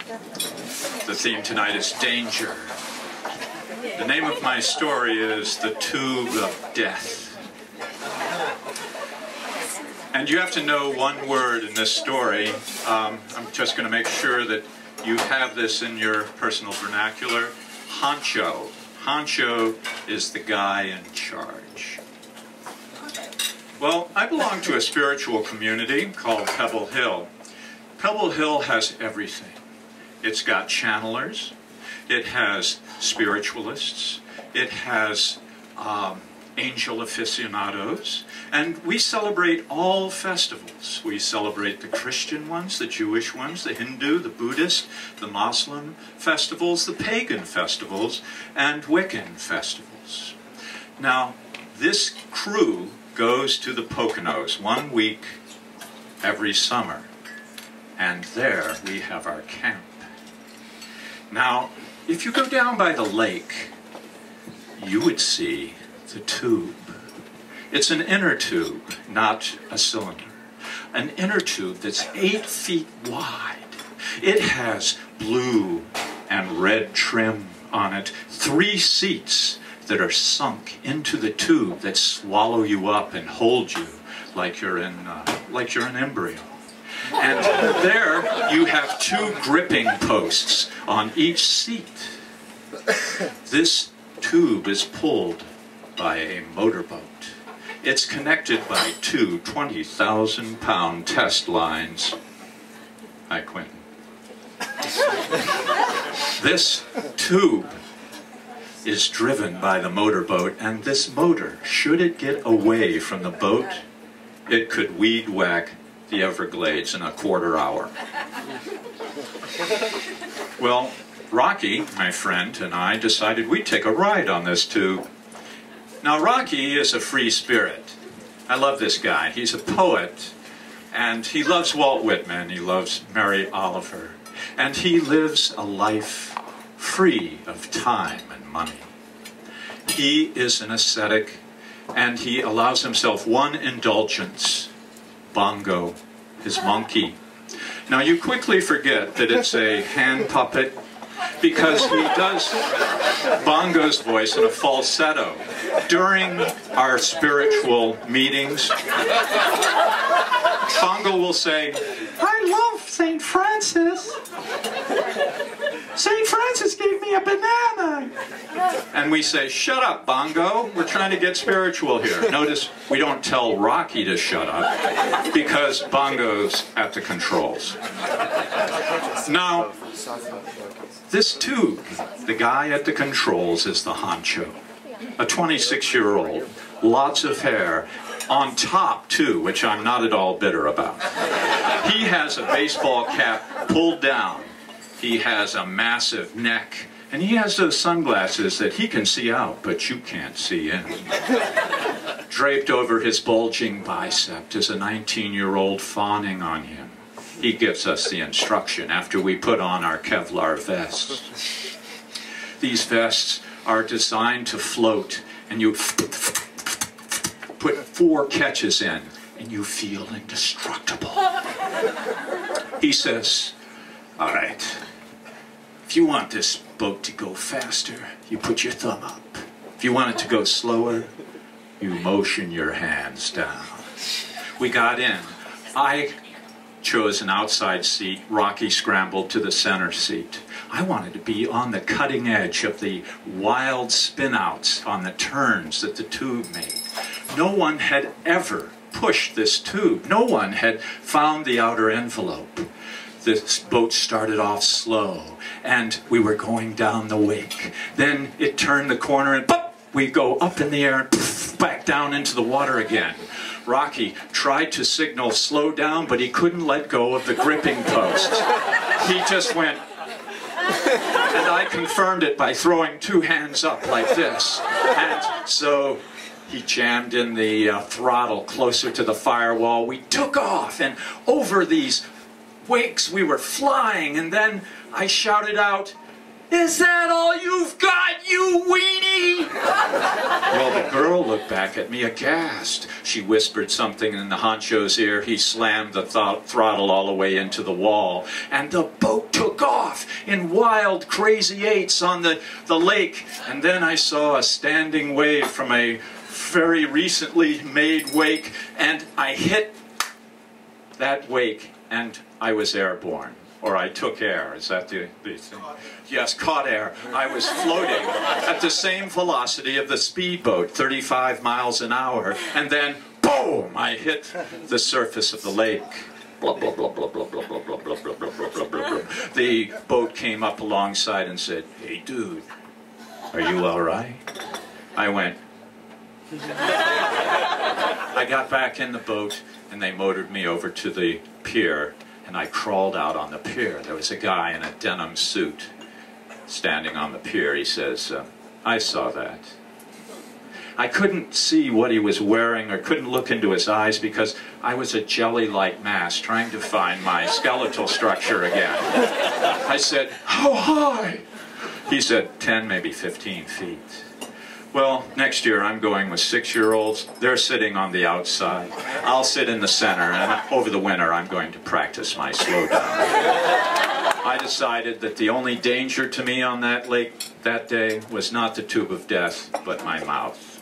The theme tonight is danger. The name of my story is The Tube of Death. And you have to know one word in this story. I'm just going to make sure that you have this in your personal vernacular. Honcho. Honcho is the guy in charge. Well, I belong to a spiritual community called Pebble Hill. Pebble Hill has everything. It's got channelers, it has spiritualists, it has angel aficionados, and we celebrate all festivals. We celebrate the Christian ones, the Jewish ones, the Hindu, the Buddhist, the Muslim festivals, the pagan festivals, and Wiccan festivals. Now, this crew goes to the Poconos 1 week every summer, and there we have our camp. Now, if you go down by the lake, you would see the tube. It's an inner tube, not a cylinder. An inner tube that's 8 feet wide. It has blue and red trim on it. 3 seats that are sunk into the tube that swallow you up and hold you like you're an embryo. And there you have 2 gripping posts on each seat. This tube is pulled by a motorboat. It's connected by 2 20,000-pound test lines. Hi, Quentin. This tube is driven by the motorboat, and this motor, should it get away from the boat, it could weed whack the Everglades in a quarter hour. Well, Rocky, my friend, and I decided we'd take a ride on this tube. Now, Rocky is a free spirit. I love this guy. He's a poet, and he loves Walt Whitman. He loves Mary Oliver, and he lives a life free of time and money. He is an ascetic, and he allows himself one indulgence: Bongo, his monkey. Now, you quickly forget that it's a hand puppet, because he does Bongo's voice in a falsetto. During our spiritual meetings, Bongo will say, "I love St. Francis. St. Francis gave me a banana." And we say, "Shut up, Bongo. We're trying to get spiritual here." Notice we don't tell Rocky to shut up, because Bongo's at the controls. Now, this tube, the guy at the controls is the honcho. A 26-year-old, lots of hair, on top too, which I'm not at all bitter about. He has a baseball cap pulled down. He has a massive neck, and he has those sunglasses that he can see out, but you can't see in. Draped over his bulging bicep is a 19-year-old fawning on him. He gives us the instruction after we put on our Kevlar vests. These vests are designed to float, and you put 4 catches in, and you feel indestructible. He says, "All right, if you want this boat to go faster, you put your thumb up. If you want it to go slower, you motion your hands down." We got in. I chose an outside seat. Rocky scrambled to the center seat. I wanted to be on the cutting edge of the wild spin-outs on the turns that the tube made. No one had ever pushed this tube. No one had found the outer envelope. This boat started off slow, and we were going down the wake. Then it turned the corner, and pop, we go up in the air and poof, back down into the water again. Rocky tried to signal slow down, but he couldn't let go of the gripping post. He just went, and I confirmed it by throwing 2 hands up like this. And so he jammed in the throttle closer to the firewall. We took off, and over these wakes we were flying, and then I shouted out, "Is that all you've got, you weenie?" Well, the girl looked back at me aghast. She whispered something in the honcho's ear. He slammed the throttle all the way into the wall, and the boat took off in wild, crazy eights on the lake. And then I saw a standing wave from a very recently made wake, and I hit that wake, and I was airborne. Or I took air. Is that the thing? Yes, caught air. I was floating at the same velocity of the speedboat, 35 miles an hour, and then, boom, I hit the surface of the lake. Blah, blah, blah, blah, blah, blah, blah, blah, blah, blah, blah, blah, blah, blah, blah. The boat came up alongside and said, "Hey, dude, are you all right?" I went. I got back in the boat, and they motored me over to the pier, and I crawled out on the pier. There was a guy in a denim suit standing on the pier. He says, "I saw that." I couldn't see what he was wearing or couldn't look into his eyes because I was a jelly-like mass trying to find my skeletal structure again. I said, "How high?" He said, 10, maybe 15 feet. Well, next year I'm going with 6-year-olds. They're sitting on the outside. I'll sit in the center, and over the winter I'm going to practice my slowdown. I decided that the only danger to me on that lake that day was not the tube of death, but my mouth.